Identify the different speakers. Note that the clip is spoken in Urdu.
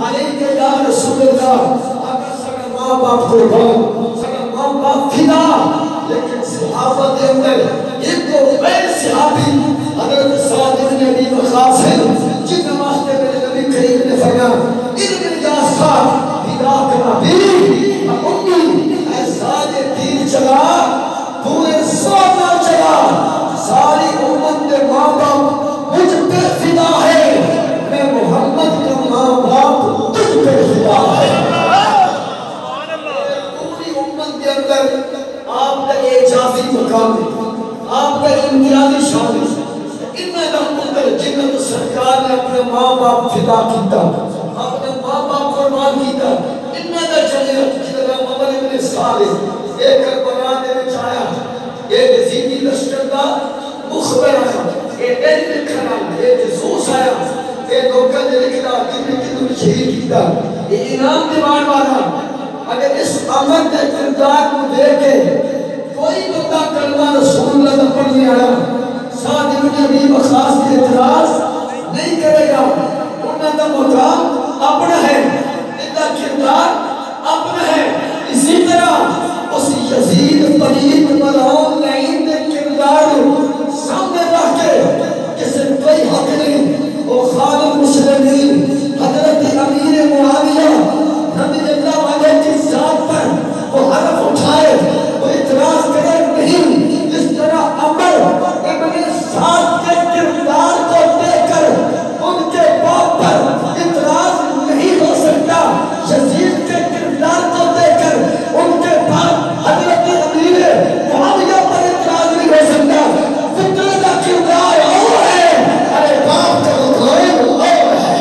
Speaker 1: علیہ یا رسول اللہ اگر سکا ماں باپ قربان سکا ماں باپ فدا لیکن صحابہ دے اندر ایک تو غیر صحابی حضرت سعد بن ابی وقاص ہے جن واسطے میرے نبی کریم نے فرمایا ابن یاسر فدا کا ابی امی اے سعد دین چلا پورے سونا چلا ساری امت کے ماں باپ مجھ پہ فدا ہے میں محمد کا ماں باپ تجھ پہ فدا ہے پوری امت کے اندر آپ کا اعجازی مقام ہے آپ کا امتیازی شان ہے انہیں کا مندر جنہوں نے سرکار نے اپنے ماں باپ فدا کیتا اپنے ماں باپ قربان کیتا انہیں کا جنہوں جنہوں عمر ابن صالح ایک کربلا دے وچ آیا ایک زیدی لشکر دا مخبر آیا ایک دل لکھنا ایک جزوس آیا ایک دوکہ دے لکھنا کنوں شہید کیتا یہ انعام دیوان والا اگر اس عمر کے کردار کو دیکھے کوئی بندہ کلمہ رسول اللہ نہ پڑھنے آیا سعد بن ابی وقاص کے اعتراض نہیں کرے گا انہوں کا مقام اپنا ہے ان کا کردار اپنا ہے اسی طرح اس یزید پلید ملعون لعین کے کردار سامنے رکھ کے کسی کوئی حق نہیں وہ خالد مسلمین حضرت امیر معاویہ رضی اللہ عنہ کی ذات پر وہ حرف اٹھائے وہ اعتراض کرے نہیں جس طرح عمر ابن سعد کے کردار کو دیکھ کر ان کے باپ پر اعتراض نہیں ہو سکتا یزید کے کردار کو دیکھ کر ان کے باپ حضرت امیر معاویہ پر اعتراض نہیں ہو سکتا فطرت کا کردار اور ہے ارے باپ کا غائب اور ہے